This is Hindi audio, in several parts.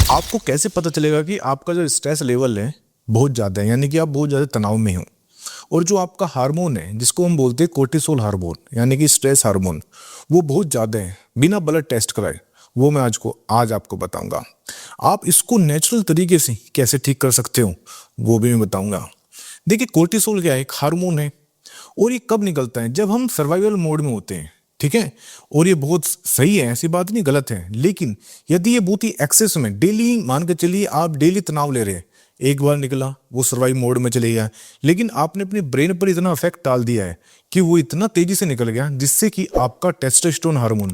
आपको कैसे पता चलेगा कि आपका जो स्ट्रेस लेवल है बहुत ज़्यादा है, यानी कि आप बहुत ज़्यादा तनाव में हो, और जो आपका हार्मोन है जिसको हम बोलते हैं कोर्टिसोल हार्मोन यानी कि स्ट्रेस हार्मोन, वो बहुत ज़्यादा है बिना ब्लड टेस्ट कराए, वो मैं आज आपको बताऊंगा। आप इसको नेचुरल तरीके से कैसे ठीक कर सकते हो वो भी मैं बताऊंगा। देखिए, कोर्टिसोल क्या है? एक हार्मोन है, और ये कब निकलता है? जब हम सर्वाइवल मोड में होते हैं, ठीक है। और ये बहुत सही है, ऐसी बात नहीं, गलत है, लेकिन यदि ये बहुत ही एक्सेस में, डेली मान के चलिए आप डेली तनाव ले रहे हैं, एक बार निकला वो सर्वाइव मोड में चले गया, लेकिन आपने अपने ब्रेन पर इतना इफेक्ट डाल दिया है कि वो इतना तेजी से निकल गया जिससे कि आपका टेस्टोस्टेरोन हार्मोन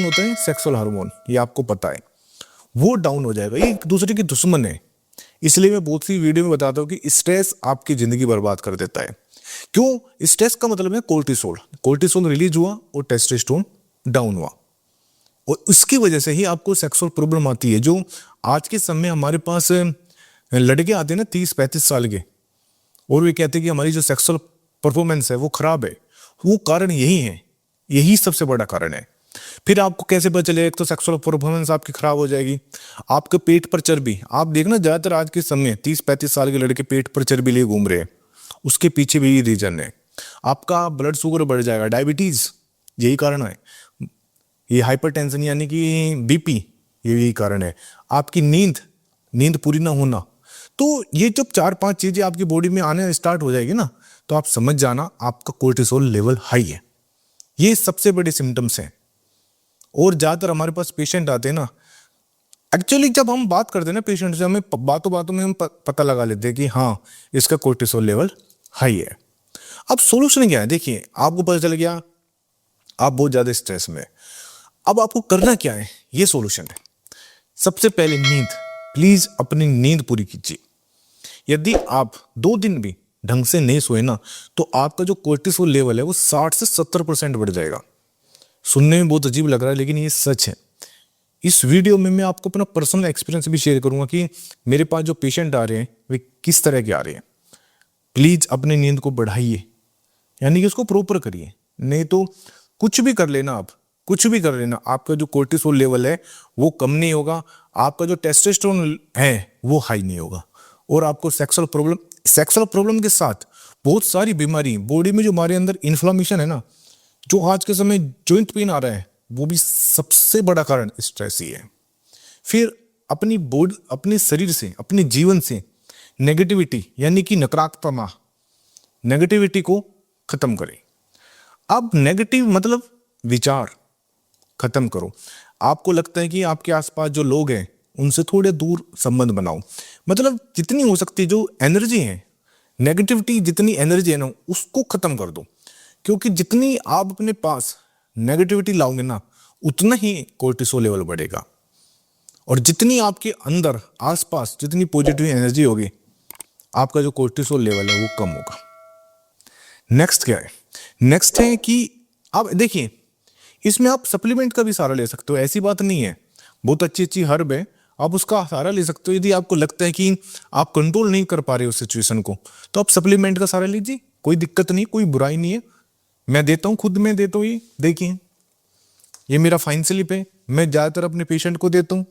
होता है सेक्सुअल हार्मोन, ये आपको पता है, वो डाउन हो जाएगा। ये एक दूसरे के दुश्मन है। इसलिए मैं बहुत सी वीडियो में बताता हूँ कि स्ट्रेस आपकी जिंदगी बर्बाद कर देता है। क्यों? स्ट्रेस का मतलब है कोर्टिसोल रिलीज हुआ और टेस्टोस्टेरोन डाउन हुआ, और उसकी वजह से ही आपको सेक्सुअल प्रॉब्लम आती है। जो आज के समय हमारे पास लड़के आते हैं ना 30-35 साल के, और वे कहते हैं कि हमारी जो सेक्सुअल परफॉर्मेंस है वो खराब है, वो कारण यही है, यही सबसे बड़ा कारण है। फिर आपको कैसे पता चलेगा? एक तो सेक्सुअल परफॉर्मेंस आपकी खराब हो जाएगी, आपके पेट पर चर्बी, आप देखना ज्यादातर आज के समय 30-35 साल के लड़के पेट पर चर्बी लिए घूम रहे हैं, उसके पीछे भी यही रीजन है। आपका ब्लड शुगर बढ़ जाएगा, डायबिटीज यही कारण है, ये हाइपरटेंशन यानी कि बीपी, ये यही कारण है। आपकी नींद पूरी ना होना, तो ये जब 4-5 चीजें आपकी बॉडी में आने स्टार्ट हो जाएगी ना, तो आप समझ जाना आपका कोर्टिसोल लेवल हाई है। ये सबसे बड़े सिम्टम्स हैं। और ज्यादातर हमारे पास पेशेंट आते हैं ना, एक्चुअली जब हम बात करते हैं ना पेशेंट से, हमें बातों बातों में हम पता लगा लेते हैं कि हाँ, इसका कोर्टिसोल लेवल हाई है। अब सोल्यूशन क्या है? देखिए, आपको पता चल गया आप बहुत ज्यादा स्ट्रेस में, अब आपको करना क्या है? ये सोल्यूशन है। सबसे पहले नींद, प्लीज अपनी नींद पूरी कीजिए। यदि आप 2 दिन भी ढंग से नहीं सोए ना, तो आपका जो कोर्टिसोल लेवल है वो 60 से 70% बढ़ जाएगा। सुनने में बहुत अजीब लग रहा है, लेकिन ये सच है। इस वीडियो में मैं आपको अपना पर्सनल एक्सपीरियंस भी शेयर करूंगा कि मेरे पास जो पेशेंट आ रहे हैं वे किस तरह के आ रहे हैं। प्लीज अपनी नींद को बढ़ाइए, यानी कि उसको प्रॉपर करिए, नहीं तो कुछ भी कर लेना, आप कुछ भी कर लेना, आपका जो कोर्टिसोल लेवल है वो कम नहीं होगा, आपका जो टेस्टोस्टेरोन है वो हाई नहीं होगा, और आपको सेक्सुअल प्रॉब्लम के साथ बहुत सारी बीमारी, बॉडी में जो हमारे अंदर इन्फ्लामेशन है ना, जो आज के समय जॉइंट पेन आ रहा है, वो भी सबसे बड़ा कारण स्ट्रेस ही है। फिर अपनी बॉडी, अपने शरीर से, अपने जीवन से नेगेटिविटी यानी कि नेगेटिविटी को खत्म करें। अब नेगेटिव मतलब विचार खत्म करो। आपको लगता है कि आपके आसपास जो लोग हैं उनसे थोड़े दूर संबंध बनाओ, मतलब जितनी हो सकती है जो एनर्जी है, नेगेटिविटी जितनी एनर्जी है ना, उसको खत्म कर दो। क्योंकि जितनी आप अपने पास नेगेटिविटी लाओगे ना, उतना ही कोर्टिसोल लेवल बढ़ेगा, और जितनी आपके अंदर आसपास जितनी पॉजिटिव एनर्जी होगी, आपका जो कोर्टिसोल लेवल है वो कम होगा। नेक्स्ट क्या है? नेक्स्ट है कि आप देखिए, इसमें आप सप्लीमेंट का भी सहारा ले सकते हो, ऐसी बात नहीं है। बहुत अच्छी अच्छी हर्ब है, आप उसका सहारा ले सकते हो। यदि आपको लगता है कि आप कंट्रोल नहीं कर पा रहे हो सिचुएशन को, तो आप सप्लीमेंट का सहारा लीजिए, कोई दिक्कत नहीं, कोई बुराई नहीं है। मैं देता हूँ, खुद मैं देता हूँ। ये देखिए, ये मेरा फाइन स्लिप है, मैं ज्यादातर अपने पेशेंट को देता हूँ।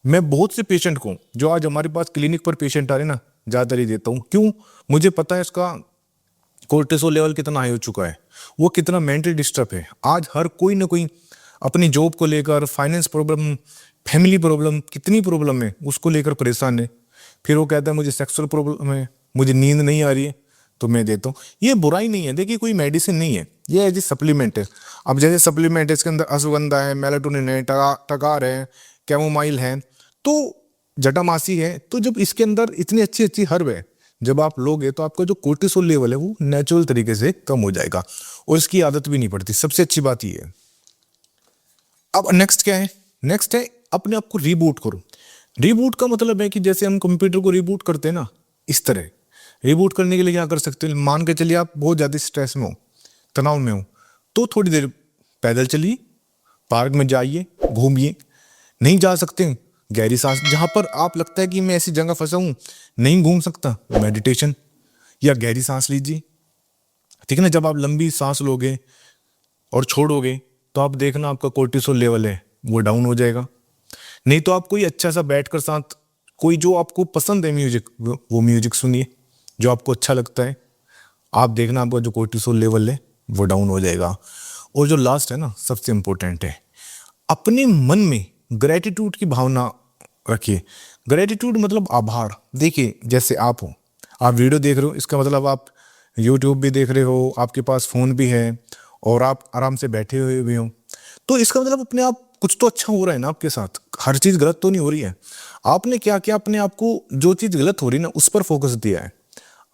मैं बहुत से पेशेंट को, जो आज हमारे पास क्लिनिक पर पेशेंट आ रहे हैं ना, ज्यादातर ही देता हूँ। क्यों? मुझे पता है इसका कोर्टिसोल लेवल कितना हाई हो चुका है, वो कितना मेंटली डिस्टर्ब है। आज हर कोई ना कोई अपनी जॉब को लेकर, फाइनेंस प्रॉब्लम, फैमिली प्रॉब्लम, कितनी प्रॉब्लम है उसको लेकर परेशान है। फिर वो कहता है मुझे सेक्सुअल प्रॉब्लम है, मुझे नींद नहीं आ रही है, तो मैं देता हूँ। ये बुराई नहीं है, देखिए कोई मेडिसिन नहीं है, ये एज ए सप्लीमेंट है। अब जैसे सप्लीमेंट है, इसके अंदर अश्वगंधा है, मेलाटोनिन है, टगार है, कैमोमाइल है, तो जटामासी है। तो जब इसके अंदर इतनी अच्छी अच्छी हर्ब है, जब आप लोगे तो आपका जो कोर्टिसोल लेवल है वो नेचुरल तरीके से कम हो जाएगा, और इसकी आदत भी नहीं पड़ती। सबसे अच्छी बात ये है। अब नेक्स्ट क्या है? नेक्स्ट है अपने आप को रीबूट करो। रीबूट का मतलब है कि जैसे हम कंप्यूटर को रीबूट करते हैं ना, इस तरह रीबूट करने के लिए क्या कर सकते हो? मान के चलिए आप बहुत ज्यादा स्ट्रेस में हो, तनाव में हो, तो थोड़ी देर पैदल चलिए, पार्क में जाइए, घूमिए। नहीं जा सकते, गहरी सांस, जहां पर आप लगता है कि मैं ऐसी जगह फंसा हूं नहीं घूम सकता, मेडिटेशन या गहरी सांस लीजिए। ठीक है ना? जब आप लंबी सांस लोगे और छोड़ोगे, तो आप देखना आपका कोर्टिसोल लेवल है वो डाउन हो जाएगा। नहीं तो आप कोई अच्छा सा बैठकर साथ कोई जो आपको पसंद है म्यूजिक, वो म्यूजिक सुनिए जो आपको अच्छा लगता है। आप देखना आपका जो कोर्टिसोल लेवल है वो डाउन हो जाएगा। और जो लास्ट है ना, सबसे इम्पोर्टेंट है, अपने मन में ग्रेटिट्यूड की भावना रखिए। ग्रेटिट्यूड मतलब आभार। देखिए जैसे आप हो, आप वीडियो देख रहे हो, इसका मतलब आप यूट्यूब भी देख रहे हो, आपके पास फ़ोन भी है और आप आराम से बैठे हुए भी हो, तो इसका मतलब अपने आप कुछ तो अच्छा हो रहा है ना आपके साथ, हर चीज़ गलत तो नहीं हो रही है। आपने क्या किया, अपने आप को जो चीज़ गलत हो रही है ना उस पर फोकस दिया है।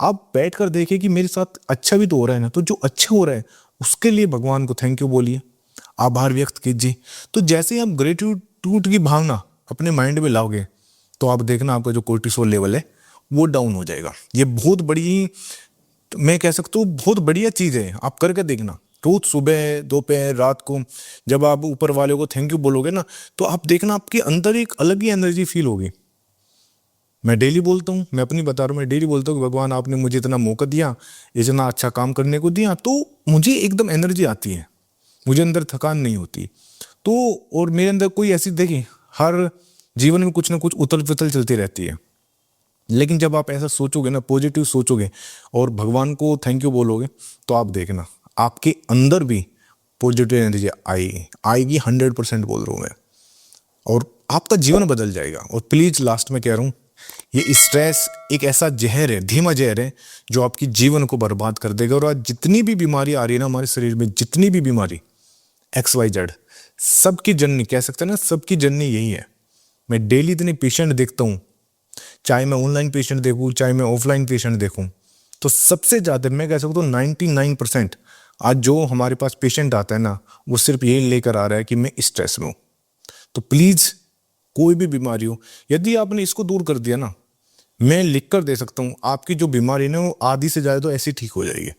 आप बैठ कर देखिए कि मेरे साथ अच्छा भी तो हो रहा है ना, तो जो अच्छा हो रहा है उसके लिए भगवान को थैंक यू बोलिए, आभार व्यक्त कीजिए। तो जैसे ही आप ग्रेटिट्यूड की भावना अपने माइंड में लाओगे तो आप देखना आपका जो कोर्टिसोल लेवल है वो डाउन हो जाएगा। ये बहुत बड़ी, मैं कह सकता हूँ बहुत बढ़िया चीज़ है, आप करके देखना। रोज सुबह, दोपहर, रात को जब आप ऊपर वाले को थैंक यू बोलोगे ना, तो आप देखना आपके अंदर एक अलग ही एनर्जी फील होगी। मैं डेली बोलता हूँ, मैं अपनी बता रहा हूँ, मैं डेली बोलता हूँ कि भगवान आपने मुझे इतना मौका दिया, इतना अच्छा काम करने को दिया, तो मुझे एकदम एनर्जी आती है, मुझे अंदर थकान नहीं होती। तो और मेरे अंदर कोई ऐसी, देखिए हर जीवन में कुछ ना कुछ उथल पुथल चलती रहती है, लेकिन जब आप ऐसा सोचोगे ना, पॉजिटिव सोचोगे और भगवान को थैंक यू बोलोगे, तो आप देखना आपके अंदर भी पॉजिटिव एनर्जी आएगी, आएगी 100% बोल रहा हूँ मैं, और आपका जीवन बदल जाएगा। और प्लीज लास्ट में कह रहा हूँ, ये स्ट्रेस एक ऐसा जहर है, धीमा जहर है, जो आपकी जीवन को बर्बाद कर देगा। और आज जितनी भी बीमारी आ रही है ना हमारे शरीर में, जितनी भी बीमारी XYZ, सबकी जननी कह सकते हैं ना, सबकी जननी यही है। मैं डेली इतने पेशेंट देखता हूँ, चाहे मैं ऑनलाइन पेशेंट देखूँ चाहे मैं ऑफलाइन पेशेंट देखूँ, तो सबसे ज़्यादा मैं कह सकता हूँ 99% आज जो हमारे पास पेशेंट आता है ना, वो सिर्फ यही लेकर आ रहा है कि मैं स्ट्रेस में हूँ। तो प्लीज़ कोई भी बीमारी हो, यदि आपने इसको दूर कर दिया ना, मैं लिख कर दे सकता हूँ आपकी जो बीमारी है ना वो आधी से ज़्यादा तो ऐसी ठीक हो जाएगी।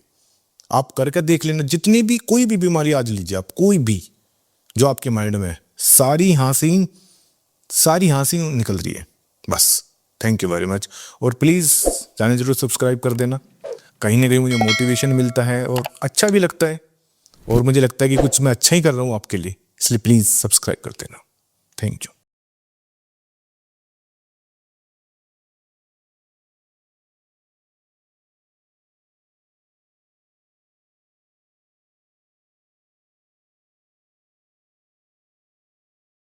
आप करके देख लेना, जितनी भी कोई भी बीमारी आज लीजिए आप, कोई भी जो आपके माइंड में है, सारी हाँसी निकल रही है बस। Thank you very much. और प्लीज़ चैनल जरूर सब्सक्राइब कर देना, कहीं ना कहीं मुझे मोटिवेशन मिलता है और अच्छा भी लगता है, और मुझे लगता है कि कुछ मैं अच्छा ही कर रहा हूँ आपके लिए, इसलिए प्लीज़ सब्सक्राइब कर देना। Thank you.